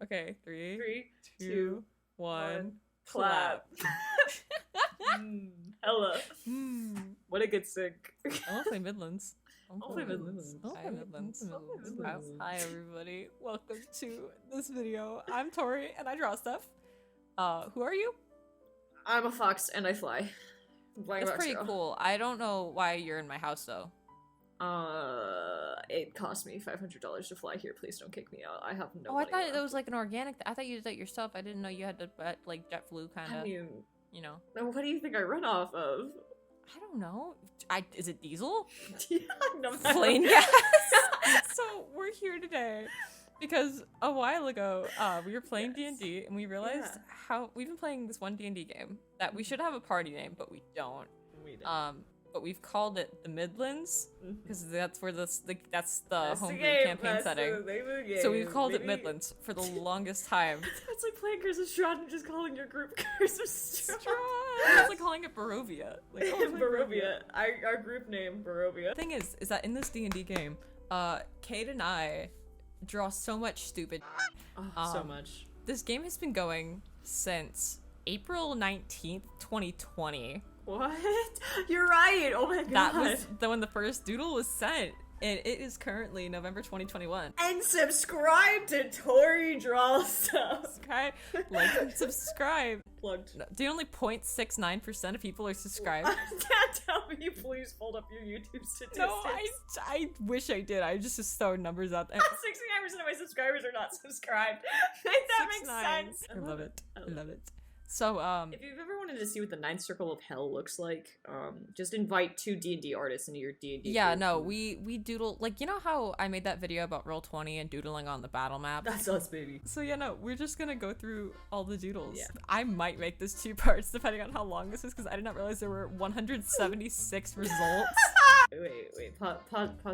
Okay, three, Three, two, two, one, clap. Hella. What a good sync. I want to play Midlands. I'll play Midlands. I'll play Midlands. I'll play Midlands. Hi everybody, welcome to this video. I'm Tori and I draw stuff. Who are you? I'm a fox and I fly. That's pretty cool. I don't know why you're in my house though. It cost me $500 to fly here. Please don't kick me out. I have no I money thought left. it was like an organic. I thought you did that yourself. I didn't know you had to like JetFlu kind of. I mean, you know. now what do you think I run off of? I don't know. Is it diesel? Yeah, no, Plain gas. So we're here today because a while ago we were playing D&D and we realized how we've been playing this one D&D game that we should have a party name, but we don't. We don't. But we've called it the Midlands because that's where that's the That's homebrew the game. campaign That's setting. the name of the game. So we've called it Maybe- Midlands for the longest time. It's like playing Curse of Strahd and just calling your group Curse of Strahd. It's like calling it Barovia. Like, oh, it's like Barovia. Our group name, Barovia. The thing is that in this D&D game, Cade and I draw so much stupid. So much. This game has been going since April 19th, 2020. What? You're right. Oh my god. That was when the first doodle was sent, and it is currently November 2021. And subscribe to Tori Draw Stuff. Okay, like and subscribe. Plugged. No, do only 0.69% of people are subscribed? Can't tell me. Please hold up your YouTube statistics. No, I wish I did. I just throw numbers out there. 69% of my subscribers are not subscribed. That makes 69. sense. I love it. I love it. So, if you've ever wanted to see what the ninth circle of hell looks like, just invite 2 D&D artists into your D&D yeah, group. no, we doodle, like, you know how I made that video about Roll20 and doodling on the battle map? That's us, baby. So yeah, no, we're just gonna go through all the doodles. Yeah. I might make this 2 parts depending on how long this is because I did not realize there were 176 results. Wait, pause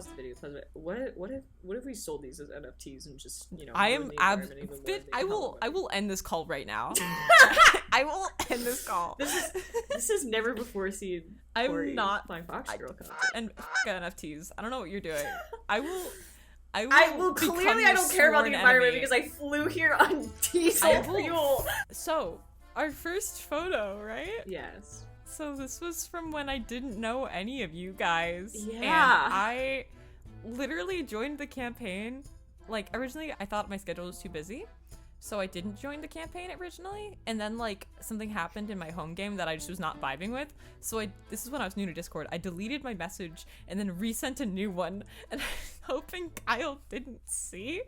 the video. Pause it. What if we sold these as NFTs and just, you know, I ruin am the environment even more and I make will hell end this call right now. I will end this call. This is never before seen. I'm Tori not Flying Fox Girl content. and NFTs. I don't know what you're doing. I will Clearly become I your don't care about the sworn environment enemy. because I flew here on diesel fuel. So, our first photo, right? Yes. So this was from when I didn't know any of you guys. Yeah. And I literally joined the campaign. Like, originally I thought my schedule was too busy, so I didn't join the campaign originally. And then, like, something happened in my home game that I just was not vibing with. So this is when I was new to Discord. I deleted my message and then resent a new one. And I'm hoping Kyle didn't see.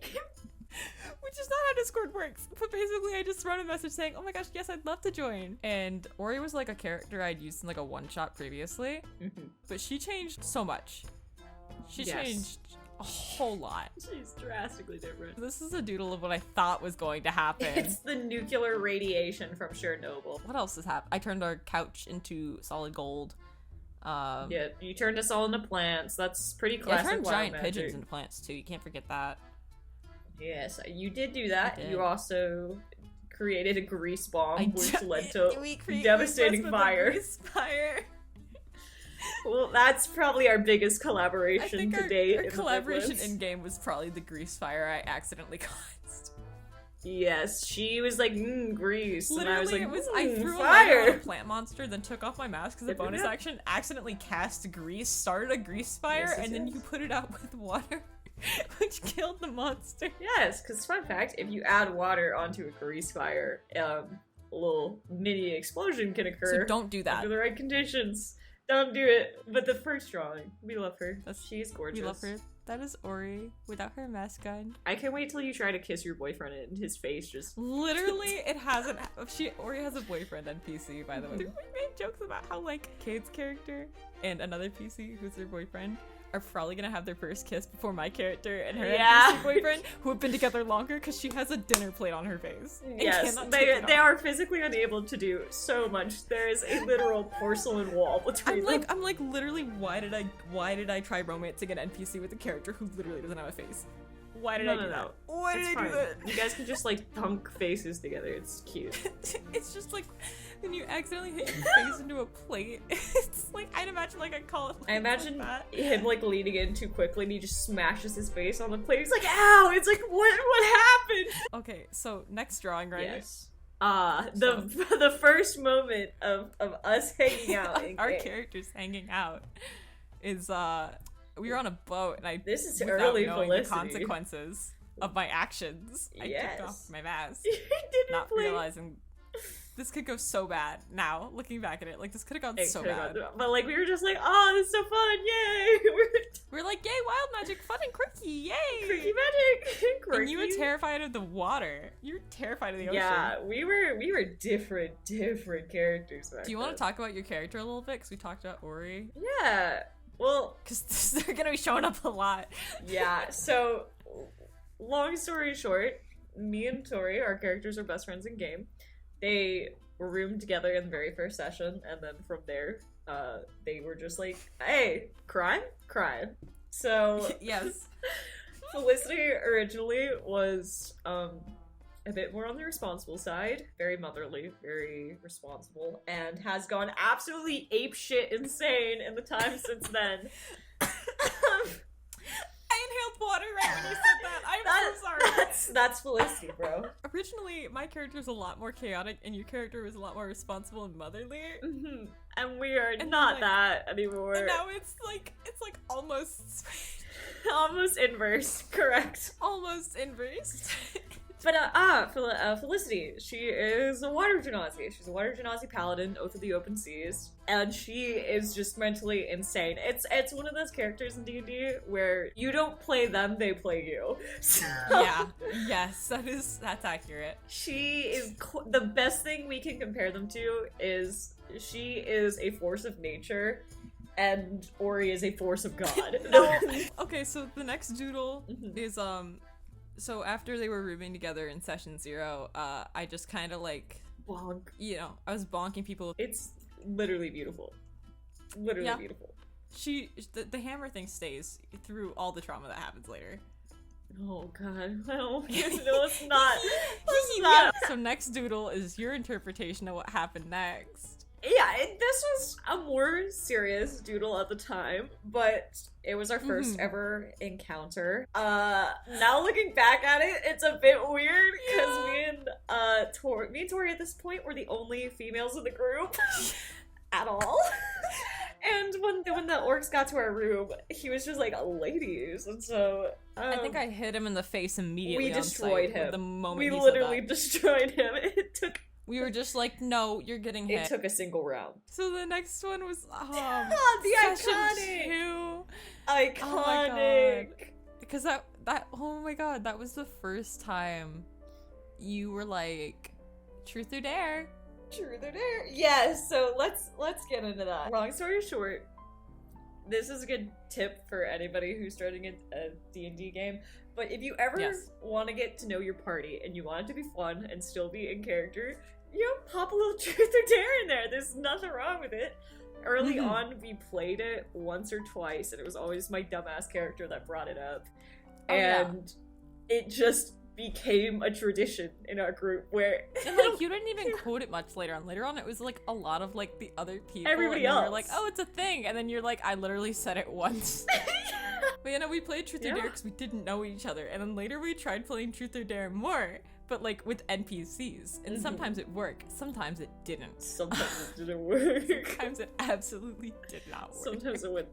Which is not how Discord works. But basically I just wrote a message saying, oh my gosh, yes, I'd love to join. And Ori was like a character I'd used in like a one-shot previously. But she changed so much. She changed a whole lot. She's drastically different. This is a doodle of what I thought was going to happen. It's the nuclear radiation from Chernobyl. What else has happened? I turned our couch into solid gold. Yeah, you turned us all into plants. That's pretty Yeah, I classic. turned wild giant magic. pigeons into plants too. You can't forget that. Yes, you did do that. I did. You also created a grease bomb, which led We to devastating fire. Well, that's probably our biggest I collaboration think to date. our in the collaboration Midlands. in game was probably the grease fire I accidentally caused. Yes, she was like, grease. Literally, and I was like, it was I threw a fire. lighter on a plant monster, then took off my mask as a bonus action, accidentally cast grease, started a grease fire, and then you put it out with water, which killed the monster. Yes, because fun fact, if you add water onto a grease fire, a little mini explosion can occur. So don't do that. Under the right conditions. Don't do it. But the first drawing, we love her. She's gorgeous. We love her. That is Ori without her mask on. I can't wait till you try to kiss your boyfriend and his face just... Literally, it hasn't. Ori has a boyfriend NPC, by the way. We made jokes about how, like, Cade's character and another PC who's their boyfriend are probably gonna have their first kiss before my character and her NPC boyfriend, who have been together longer because she has a dinner plate on her face. Yes, they are physically unable to do so much. There is a literal porcelain wall between them. I'm like, literally, why did I try romancing an NPC with a character who literally doesn't have a face? Why did I do that? Why did I do that? You guys can just like thunk faces together. It's cute. It's just like when you accidentally hit your face into a plate. It's like, I'd imagine like I call it. I imagine him like leaning in too quickly and he just smashes his face on the plate. He's like, ow! It's like, what happened? Okay, so next drawing, right? Yes. The first moment of us hanging out. Our characters hanging out is we were on a boat and this is without early knowing Felicity. the consequences of my actions, I took off my mask, You didn't not play. realizing this could go so bad. Now looking back at it, like this could have gone so bad. But like we were just like, oh, this is so fun, yay! We're like, yay, wild magic, fun and quirky, yay! Quirky magic, quirky. And you were terrified of the water. You were terrified of the ocean. Yeah, we were different characters. Do you want to talk about your character a little bit? Because we talked about Ori. Yeah. Well, because they're gonna be showing up a lot. Yeah. So, long story short, me and Tori, our characters are best friends in game. They were roomed together in the very first session, and then from there, they were just like, "Hey, crime." So yes, Felicity originally was a bit more on the responsible side, very motherly, very responsible, and has gone absolutely apeshit insane in the time since then. I inhaled water right when you said that. I'm so sorry. That's Felicity, bro. Originally, my character was a lot more chaotic, and your character was a lot more responsible and motherly. Mm-hmm. And we are not that anymore. And now it's like almost almost inverse. Correct. Almost inverse. But Felicity, she is a water genasi. She's a water genasi paladin, Oath of the Open Seas, and she is just mentally insane. It's one of those characters in D&D where you don't play them, they play you. So, yeah, yes, that's accurate. She is the best thing we can compare them to is she is a force of nature, and Ori is a force of God. No. Okay, so the next doodle is so after they were rooming together in session 0, I just kind of like bonk. You know, I was bonking people. It's literally beautiful. Literally beautiful. The hammer thing stays through all the trauma that happens later. Oh god. No, it's not. It's not. So next doodle is your interpretation of what happened next. Yeah, this was a more serious doodle at the time, but it was our first ever encounter. Now looking back at it, it's a bit weird because me and Tori at this point were the only females in the group at all. And when the orcs got to our room, he was just like, ladies, and so I think I hit him in the face immediately. We destroyed him. The moment we literally destroyed him. It took. We were just like, no, you're getting hit. It took a single round. So the next one was the iconic 2. Iconic. Oh my god. Because that oh my god, that was the first time you were like, truth or dare. Truth or dare. Yes, so let's get into that. Long story short, this is a good tip for anybody who's starting a D&D game. But if you ever want to get to know your party and you want it to be fun and still be in character, pop a little truth or dare in there. There's nothing wrong with it. Early on, we played it once or twice, and it was always my dumbass character that brought it up. And it just became a tradition in our group where and like you didn't even quote it much later on it was like a lot of like the other people, everybody else, you're like, oh, it's a thing, and then you're like, I literally said it once. But we played truth or dare because we didn't know each other, and then later we tried playing truth or dare more, but like with NPCs, and sometimes it worked, sometimes it didn't. Sometimes it didn't work. Sometimes it absolutely did not work. Sometimes it went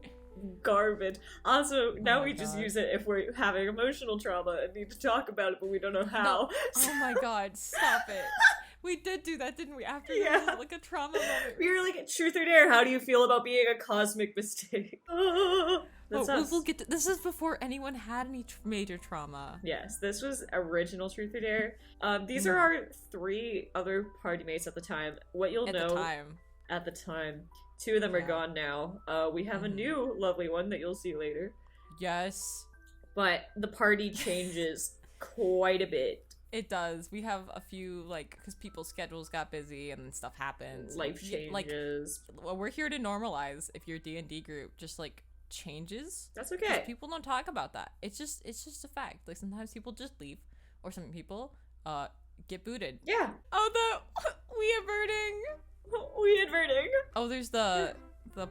garbage. Also, now we just use it if we're having emotional trauma and need to talk about it, but we don't know how. No. Oh my god, stop it. We did do that, didn't we? After like a trauma moment. We were like, truth or dare, how do you feel about being a cosmic mistake? We'll get to, this is before anyone had any major trauma. Yes, this was original truth or dare. These are our 3 other party mates at the time. What you'll know at the time. 2 of them are gone now. We have a new lovely one that you'll see later. Yes. But the party changes quite a bit. It does. We have a few, like, because people's schedules got busy and stuff happens. Life changes. Like, well, we're here to normalize if you're a D&D group. Just, like, changes. That's okay. People don't talk about that. It's just a fact. Like sometimes people just leave, or some people get booted. Yeah. Oh, the we averting. We adverting. Oh, there's the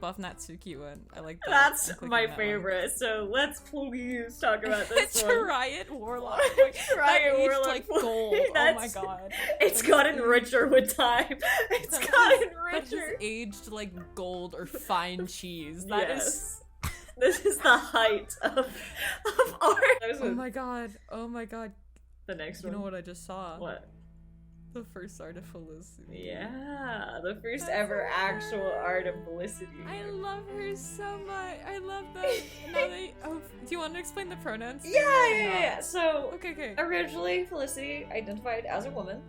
Buff Natsuki one. I like that. That's my favorite. So let's please talk about this one. Riot Warlock. Riot Warlock. Like gold. Oh my god. It's gotten richer with time. It's gotten richer. That has aged like gold or fine cheese. That is. This is the height of art. Oh my god. Oh my god. The next one. You know what I just saw? What? The first art of Felicity. Yeah, the first ever actual art of Felicity. I love her so much. I love that. Now they. Oh, do you want to explain the pronouns? Yeah. So, okay. Originally, Felicity identified as a woman.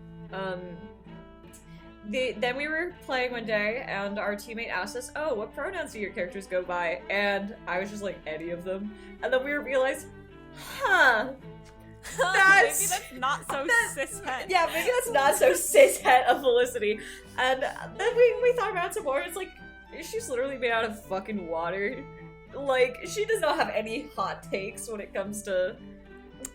Then we were playing one day, and our teammate asked us, "Oh, what pronouns do your characters go by?" And I was just like, "Any of them." And then we realized, maybe that's not so cishet. Yeah, maybe that's not so cishet of Felicity. And then we thought about it some more. It's like, she's literally made out of fucking water. Like, she does not have any hot takes when it comes to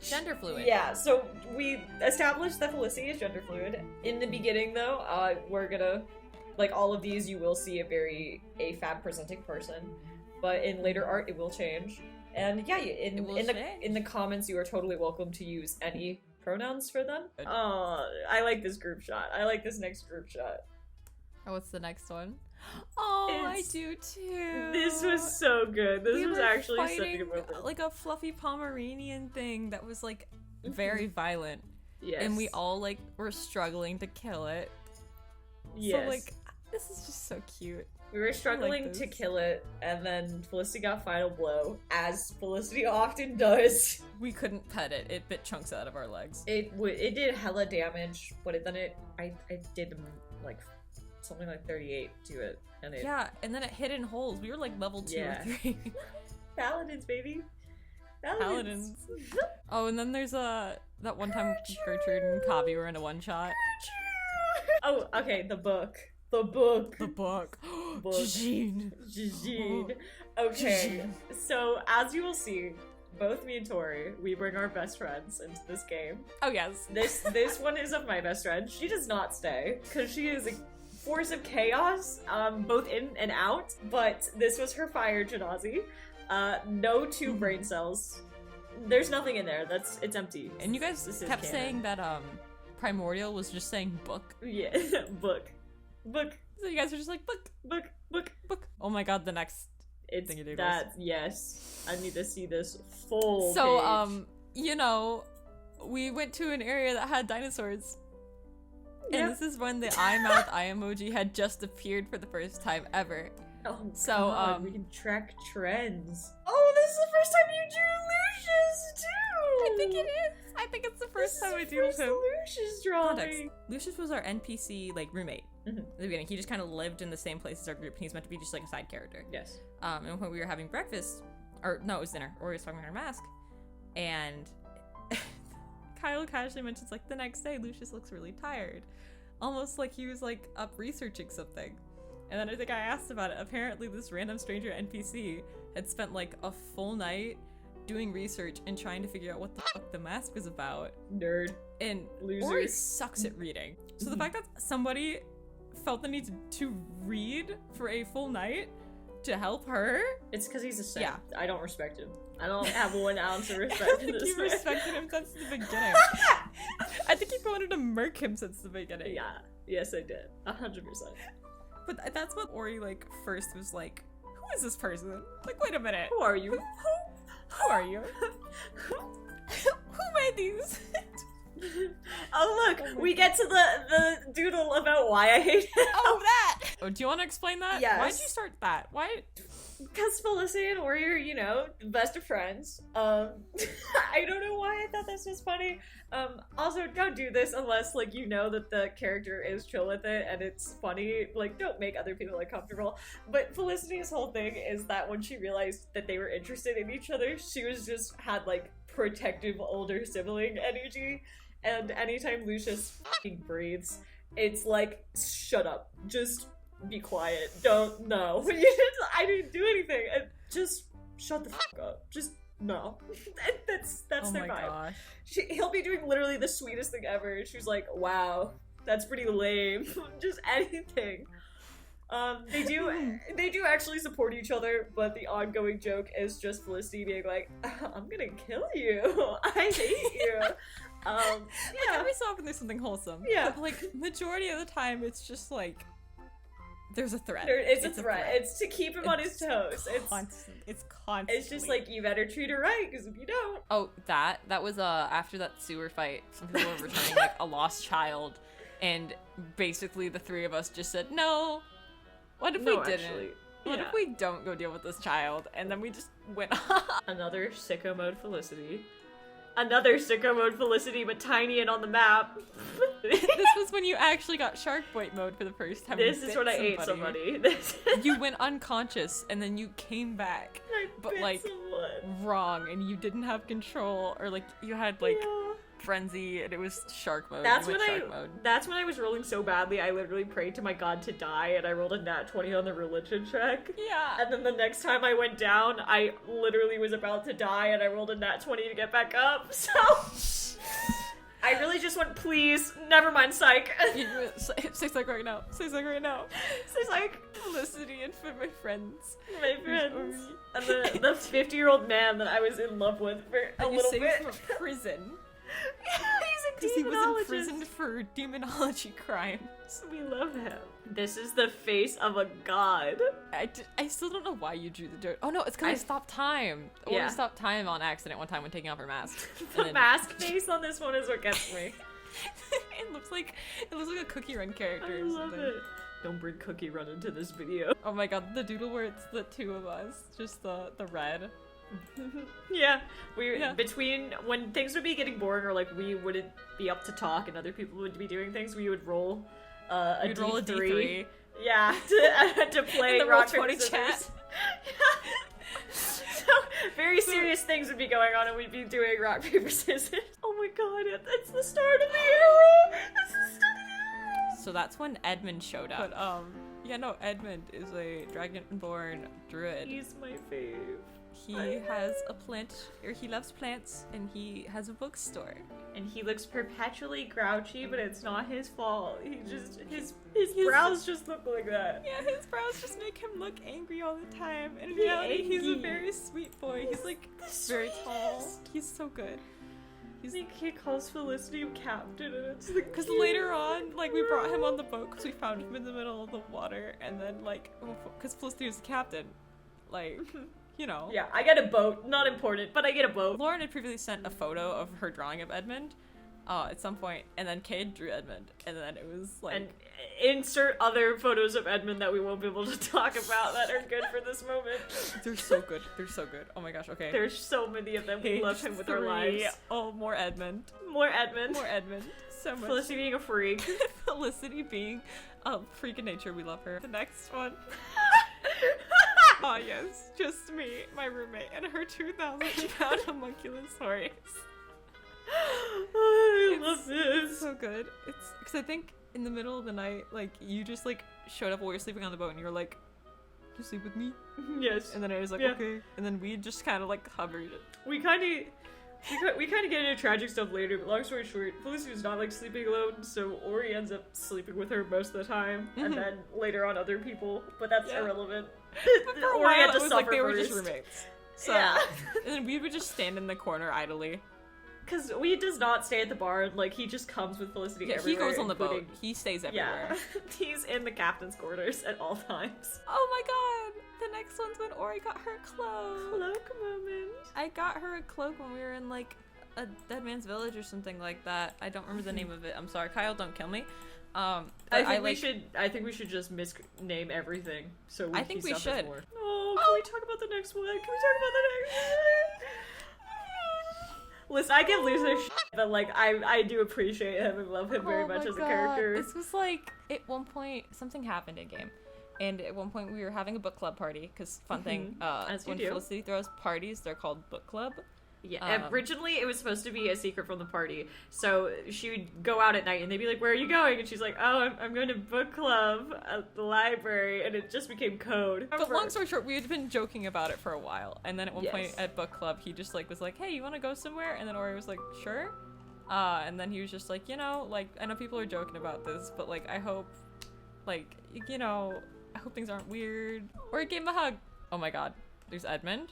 gender fluid. Yeah, so we established that Felicity is gender fluid. In the beginning, though, we're gonna, like, all of these, you will see a very AFAB presenting person. But in later art, it will change. And yeah, in the comments, you are totally welcome to use any pronouns for them. Oh, I like this group shot. I like this next group shot. Oh, what's the next one? Oh, I do too. This was so good. This was actually such a good moment. Like a fluffy Pomeranian thing that was like very violent. Yes. And we all like were struggling to kill it. Yes. So like, this is just so cute. We were struggling to kill it, and then Felicity got final blow, as Felicity often does. We couldn't pet it. It bit chunks out of our legs. It did hella damage, but I did like something like 38 to it, and and then it hit in holes. We were like level 2 or 3. Paladins, baby. Paladins. Oh, and then there's that one time Gertrude and Kavi were in a one shot. Oh, okay, the book. Jijine. Okay, so as you will see, both me and Tori, we bring our best friends into this game. Oh yes. This one is of my best friend. She does not stay, because she is a force of chaos, both in and out, but this was her fire Janazi. No 2 brain cells. There's nothing in there. It's empty. And you guys kept saying that Primordial was just saying book. Yeah, book. So you guys are just like book. Oh my god, the next thing you do. Yes. I need to see this full page. You know, we went to an area that had dinosaurs. Yep. And this is when the eye mouth eye emoji had just appeared for the first time ever. Oh, so God, we can track trends. Oh, this is the first time you drew Lucius too. I think it is. I think it's the first time I drew him. Lucius drawing. Context. Lucius was our NPC like roommate. Mm-hmm. At the beginning, he just kind of lived in the same place as our group, and he's meant to be just like a side character. Yes. And when we were having breakfast, or no, it was dinner, or we was talking about our mask, and Kyle casually mentions like the next day, Lucius looks really tired, almost like he was like up researching something. And then I think I asked about it. Apparently, this random stranger NPC had spent like a full night doing research and trying to figure out what the fuck the mask was about. Nerd. And loser. Ori sucks at reading. So the fact that somebody felt the need to read for a full night to help her. It's because he's a simp. Yeah. I don't respect him. I don't have 1 ounce of respect for this You've man. respected him since the beginning. I think you wanted to murk him since the beginning. Yeah. Yes, I did. 100%. But that's what Ori, like, first was like, who is this person? Like, wait a minute. Who are you? Who are you? Who made these? Oh look, we get to the doodle about why I hate him. Oh, that! Oh, do you want to explain that? Yes. Why'd you start that? Why? Because Felicity and Ori are, you know, the best of friends. I don't know why I thought this was funny. Also, don't do this unless, like, you know that the character is chill with it and it's funny. Like, don't make other people uncomfortable. But Felicity's whole thing is that when she realized that they were interested in each other, she was just had, like, protective older sibling energy. And anytime Lucius f***ing breathes, it's like, shut up. Just be quiet. Don't know. I didn't do anything. Just shut the fuck up. Just no. That's oh their my vibe. gosh. He'll be doing literally the sweetest thing ever. And she's like, wow, that's pretty lame. Just anything. They do actually support each other, but the ongoing joke is just Felicity being like, I'm gonna kill you. I hate you. Like, every so often there's something wholesome. Yeah. But, like, majority of the time it's just like, there's a threat. It's a threat. It's to keep him on his toes. It's constant. It's just like, you better treat her right, because if you don't. Oh, that was after that sewer fight, some people were returning like a lost child, and basically the three of us just said, no, what if we didn't? Actually, what if we don't go deal with this child? And then we just went Another sicko mode Felicity. Another sicko mode Felicity, but tiny and on the map. This was when you actually got shark bite mode for the first time. This is when I ate somebody. You went unconscious and then you came back, but like wrong, and you didn't have control, or like you had like frenzy, and it was shark mode. That's when I was rolling so badly. I literally prayed to my god to die, and I rolled a nat 20 on the religion check. Yeah. And then the next time I went down, I literally was about to die, and I rolled a nat 20 to get back up. So I really just went, please, never mind, psych. Say psych right now. Say psych right now. Say psych. Felicity and for my friends. My friends. And the 50-year-old man that I was in love with for a little bit. From a prison. He's a demonologist. He was imprisoned for demonology crimes. We love him. This is the face of a god. I still don't know why you drew the dirt. Oh no, it's because I stopped time. I stopped time on accident one time when taking off her mask. The mask face on this one is what gets me. It looks like a Cookie Run character. I love it. Don't bring Cookie Run into this video. Oh my god, the doodle where it's the two of us, just the red. Yeah, between when things would be getting boring, or like we wouldn't be up to talk and other people would be doing things, we would roll a D3. Yeah, to play in the rock Roll20 paper chat. scissors. So very serious things would be going on, and we'd be doing rock paper scissors. Oh my god, it's the start of the era. It's the start of the era. So that's when Edmund showed up. But yeah, no, Edmund is a dragonborn druid. He's my fave. He has a plant, or he loves plants, and he has a bookstore. And he looks perpetually grouchy, but it's not his fault. He just, his brows just look like that. Yeah, his brows just make him look angry all the time. And in reality, he's a very sweet boy. He's like very tall. He's so good. He calls Felicity captain, and it's because later on, like, we brought him on the boat because we found him in the middle of the water, and then like, because Felicity was the captain, like. You know. Yeah, I get a boat. Not important, but I get a boat. Lauren had previously sent a photo of her drawing of Edmund at some point, and then Cade drew Edmund, and then it was like... And insert other photos of Edmund that we won't be able to talk about that are good for this moment. They're so good. They're so good. Oh my gosh, okay. There's so many of them. We love him with our lives. Oh, more Edmund. More Edmund. More Edmund. So much. Felicity being a freak. Felicity being a freak in nature. We love her. The next one. Oh yes, just me, my roommate, and her 2,000-pound homunculus horse. I love this. It's so good. It's because I think in the middle of the night, like, you just like showed up while we were sleeping on the boat, and you were like, "Do you sleep with me?" Yes. And then I was like, "Okay." And then we just kind of like hovered. We kind of get into tragic stuff later, but long story short, Felicity does not like sleeping alone, so Ori ends up sleeping with her most of the time, and then later on other people, but that's irrelevant. But for a while, it was like they were just roommates. So, and then we would just stand in the corner idly. Because we does not stay at the bar, like, he just comes with Felicity everywhere. He goes on the boat. He stays everywhere. Yeah. He's in the captain's quarters at all times. Oh my god! The next one's when Ori got her a cloak. Cloak moment. I got her a cloak when we were in, like, a Dead Man's Village or something like that. I don't remember the name of it. I'm sorry. Kyle, don't kill me. I think we should just misname everything. So I think we should. More. Oh, can we talk about the next one? Can we talk about the next one? Listen, I give loser shit, but like I do appreciate him and love him very much as a character. This was like at one point something happened in game, and at one point we were having a book club party because fun thing when Felicity throws parties, they're called book club. Yeah, originally it was supposed to be a secret from the party. So she would go out at night and they'd be like, where are you going? And she's like, oh, I'm going to book club at the library. And it just became code. But long story short, we had been joking about it for a while. And then at one point at book club, he just like was like, hey, you want to go somewhere? And then Ori was like, sure. And then he was just like, you know, like, I know people are joking about this, but like, I hope, like, you know, I hope things aren't weird. Ori gave him a hug. Oh my god. There's Edmund.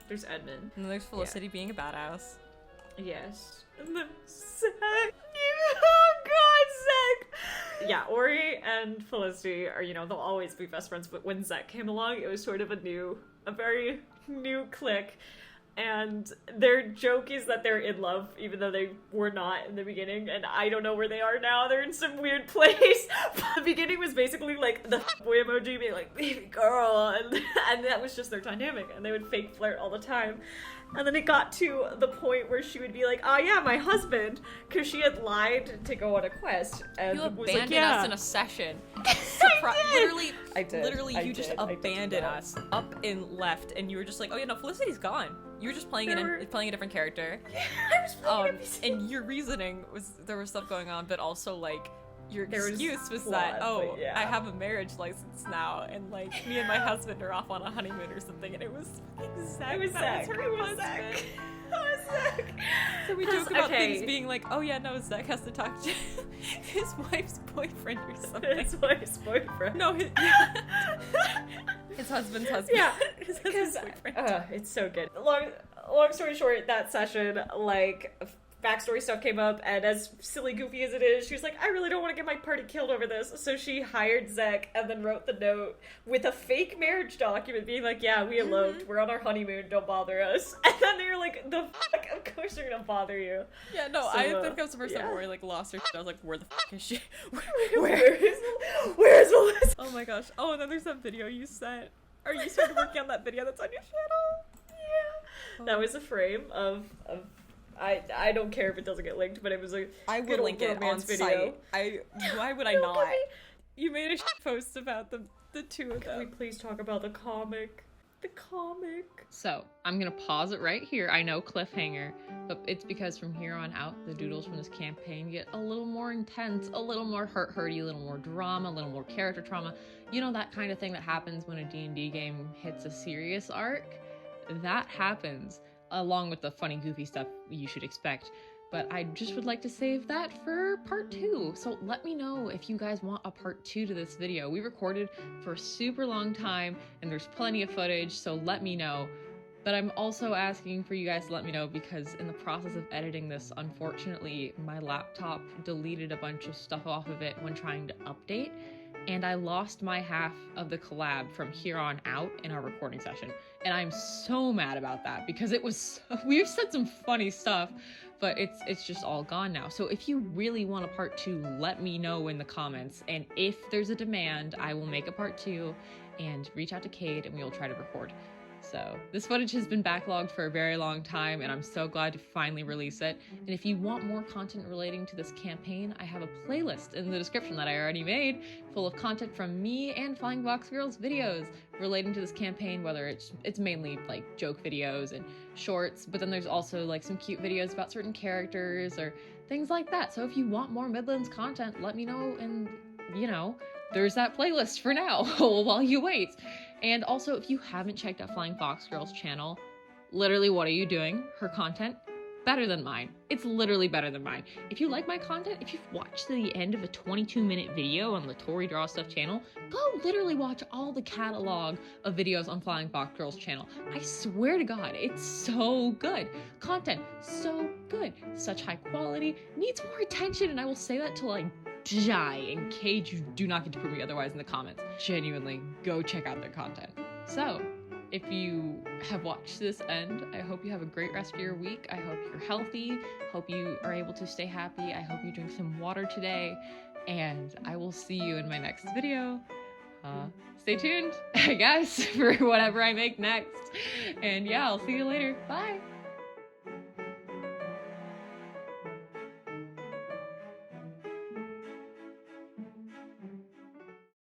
There's Edmund. And then there's Felicity being a badass. Yes. And then Zach. Oh god, Zach! Yeah, Ori and Felicity are, you know, they'll always be best friends, but when Zach came along, it was sort of a very new clique. And their joke is that they're in love, even though they were not in the beginning, and I don't know where they are now. They're in some weird place. The beginning was basically like the boy emoji being like, baby girl, and that was just their dynamic, and they would fake flirt all the time. And then it got to the point where she would be like, oh yeah, my husband, because she had lied to go on a quest. And you was abandoned like, us in a session. Literally, you just abandoned us up and left, and you were just like, oh yeah, no, Felicity's gone. You were just playing playing a different character. Yeah, I was playing and your reasoning was there was stuff going on, but also like your excuse was that I have a marriage license now, and like me and my husband are off on a honeymoon or something, and it was Zach. It was Zach. So we joke about things being like, oh yeah, no, Zach has to talk to his wife's boyfriend or something. His wife's boyfriend. No, his husband's husband. Yeah, his husband's boyfriend. It's so good. Long story short, that session, like, backstory stuff came up, and as silly goofy as it is, she was like, I really don't want to get my party killed over this. So she hired Zach and then wrote the note with a fake marriage document being like, yeah, we eloped, we're on our honeymoon, don't bother us. And then they were like, the fuck, of course they're gonna bother you. Yeah, no, so, I think that was the first time Ori like lost her shit. I was like, where the fuck is she? Where is Melissa? Oh my gosh. Oh, and then there's that video you sent. Or you started working on that video that's on your channel. Yeah. That was a frame of I don't care if it doesn't get linked, but it was a I would link it on video. Why would I not? You made a post about the two of them. Can we please talk about the comic? The comic. So, I'm gonna pause it right here. I know cliffhanger, but it's because from here on out, the doodles from this campaign get a little more intense, a little more hurty, a little more drama, a little more character trauma. You know, that kind of thing that happens when a D&D game hits a serious arc? That happens, along with the funny, goofy stuff you should expect. But I just would like to save that for part 2. So let me know if you guys want a part 2 to this video. We recorded for a super long time and there's plenty of footage, so let me know. But I'm also asking for you guys to let me know because in the process of editing this, unfortunately, my laptop deleted a bunch of stuff off of it when trying to update. And I lost my half of the collab from here on out in our recording session. And I'm so mad about that because it was, we've said some funny stuff, but it's just all gone now. So if you really want a part 2, let me know in the comments. And if there's a demand, I will make a part 2 and reach out to Cade and we will try to record. So this footage has been backlogged for a very long time and I'm so glad to finally release it. And if you want more content relating to this campaign, I have a playlist in the description that I already made full of content from me and FLYINGFOXGIRL's videos relating to this campaign, whether it's mainly like joke videos and shorts, but then there's also like some cute videos about certain characters or things like that. So if you want more Midlands content, let me know and, you know, there's that playlist for now while you wait. And also, if you haven't checked out FLYINGFOXGIRL's channel, literally what are you doing? Her content, better than mine. It's literally better than mine. If you like my content, if you've watched to the end of a 22-minute video on the Tori Draw Stuff channel, go literally watch all the catalog of videos on FLYINGFOXGIRL's channel. I swear to God, it's so good. Content, so good. Such high quality, needs more attention, and I will say that till I die in case you do not get to prove me otherwise in the comments. Genuinely, go check out their content. So, if you have watched to this end, I hope you have a great rest of your week. I hope you're healthy. Hope you are able to stay happy. I hope you drink some water today. And I will see you in my next video. Stay tuned, I guess, for whatever I make next. And yeah, I'll see you later. Bye!